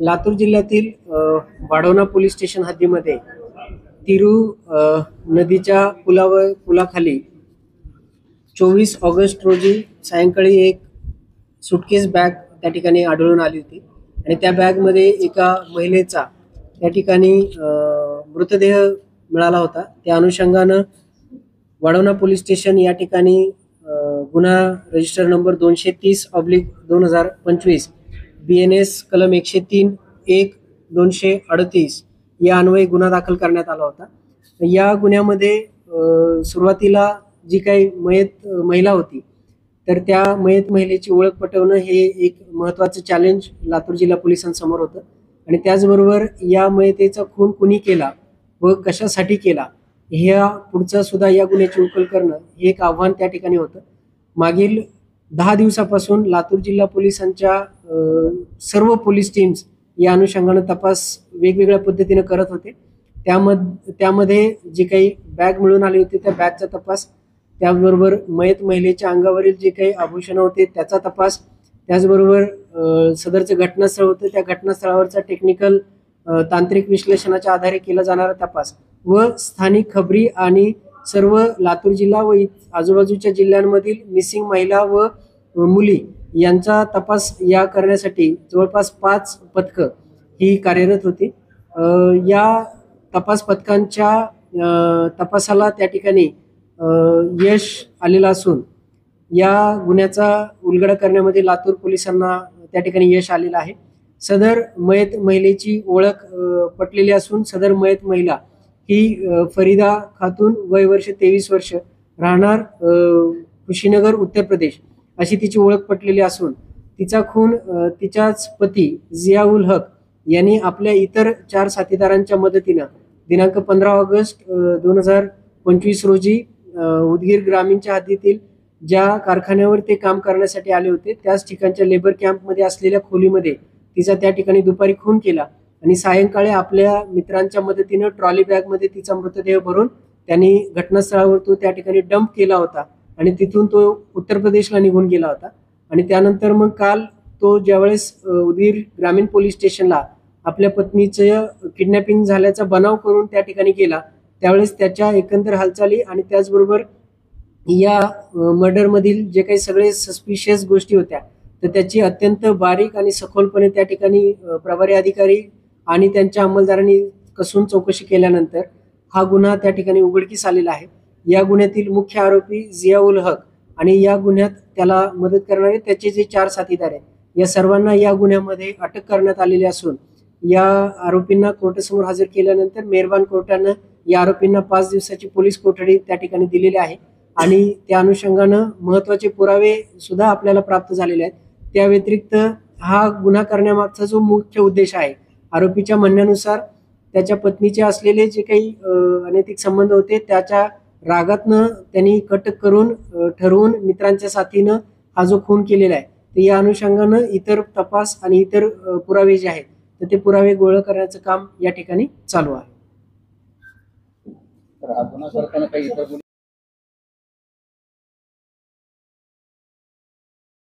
लातूर जिल्ह्यातील वाढवणा police station हद्दीमध्ये Tiru नदीच्या पुलाखाली 24 ऑगस्ट रोजी सायंकाळी एक सुटकेस बॅग त्या ठिकाणी आढळून आली होती आणि त्या बॅगमध्ये एका महिलेचा त्या ठिकाणी मृतदेह मिळाला होता। त्या अनुषंगानं वाढवणा पोलीस स्टेशन या ठिकाणी गुन्हा रजिस्टर नंबर 230/2025 BNS कलम 103/1/238 या अन्वये गुन्हा दाखल करण्यात आला होता। या गुन्ह्यामध्ये सुरुवातीला जी काही मयत महिला होती तर त्या मयत महिलेची ओळख पटवणं हे एक महत्त्वाचं चॅलेंज लातूर जिल्हा पोलिसांसमोर होतं आणि त्याचबरोबर या मयतेचा खून कुणी केला व कशासाठी केला ह्या पुढचा सुद्धा या गुन्ह्याची उकल करणं हे एक आव्हान त्या ठिकाणी होतं। मागील 10 दिवसापासून लातूर जिल्हा पोलिसांच्या सर्व पोलीस टीम्स या अनुषंगाने तपास वेगवेगळ्या पद्धतीने करत होते। त्यामध्ये जी काही बॅग मिळून आली होती त्या बॅगचा तपास, त्याचबरोबर मयत महिलेच्या अंगावरील जे काही आभूषण होते त्याचा तपास, त्याचबरोबर सदरचं घटनास्थळ होतं त्या घटनास्थळावरचा टेक्निकल तांत्रिक विश्लेषणाच्या आधारे केला जाणारा तपास व स्थानिक खबरी आणि सर्व लातूर जिल्हा व आजूबाजूच्या जिल्ह्यांमधील मिसिंग महिला व मुली यांचा तपास या करण्यासाठी जवळपास 5 पथकं ही कार्यरत होती। या तपास पथकांच्या तपासाला त्या ठिकाणी यश आलेलं असून या गुन्ह्याचा उलगडा करण्यामध्ये लातूर पोलिसांना त्या ठिकाणी यश आलेलं आहे। सदर मयत महिलेची ओळख पटलेली असून सदर मयत महिला ही फरीदा खातून, वय वर्ष 23 वर्ष, राहणार कुशीनगर उत्तर प्रदेश अशी तिची ओळख पटलेली असून तिचा खून तिच्याच पती जियाउल हक यांनी आपल्या इतर 4 साथीदारांच्या मदतीनं दिनांक 15 ऑगस्ट 2025 रोजी उदगीर ग्रामीणच्या हद्दीतील ज्या कारखान्यावर ते काम करण्यासाठी आले होते त्याच ठिकाणच्या लेबर कॅम्पमध्ये असलेल्या खोलीमध्ये तिचा त्या ठिकाणी दुपारी खून केला आणि सायंकाळी आपल्या मित्रांच्या मदतीनं ट्रॉली बॅगमध्ये तिचा मृतदेह भरून त्यांनी घटनास्थळावर तो त्या ठिकाणी डंप केला होता आणि तिथून तो उत्तर प्रदेशला निघून गेला होता। आणि त्यानंतर मग काल तो ज्यावेळेस उदगीर ग्रामीण पोलीस स्टेशनला आपल्या पत्नीचं किडनॅपिंग झाल्याचा बनाव करून त्या ठिकाणी गेला त्यावेळेस त्याच्या एकंदर हालचाली आणि त्याचबरोबर या मर्डरमधील जे काही सगळे सस्पिशियस गोष्टी होत्या तर त्याची अत्यंत बारीक आणि सखोलपणे त्या ठिकाणी प्रभारी अधिकारी आणि त्यांच्या अंमलदारांनी कसून चौकशी केल्यानंतर हा गुन्हा त्या ठिकाणी उघडकीस आलेला आहे। या गुन्ह्यातील मुख्य आरोपी जियाउल हक आणि या गुन्ह्यात त्याला मदत करणारे त्याचे जे 4 साथीदार आहेत या सर्वांना या गुन्ह्यामध्ये अटक करण्यात आलेली असून या आरोपींना कोर्टासमोर हजर केल्यानंतर मेहरबान कोर्टानं या आरोपींना 5 दिवसाची पोलीस कोठडी त्या ठिकाणी दिलेली आहे आणि त्या अनुषंगानं महत्त्वाचे पुरावे सुद्धा आपल्याला प्राप्त झालेले आहेत। त्या व्यतिरिक्त हा गुन्हा करण्यामागचा जो मुख्य उद्देश आहे, आरोपीच्या म्हणण्यानुसार त्याच्या पत्नीचे असलेले जे काही अनैतिक संबंध होते त्याच्या रागातनं त्यांनी कट करून ठरवून मित्रांच्या साथीनं हा जो खून केलेला आहे तर या अनुषंगानं इतर तपास आणि इतर पुरावे जे आहेत तर ते पुरावे गोळा करण्याचं काम या ठिकाणी चालू आहे।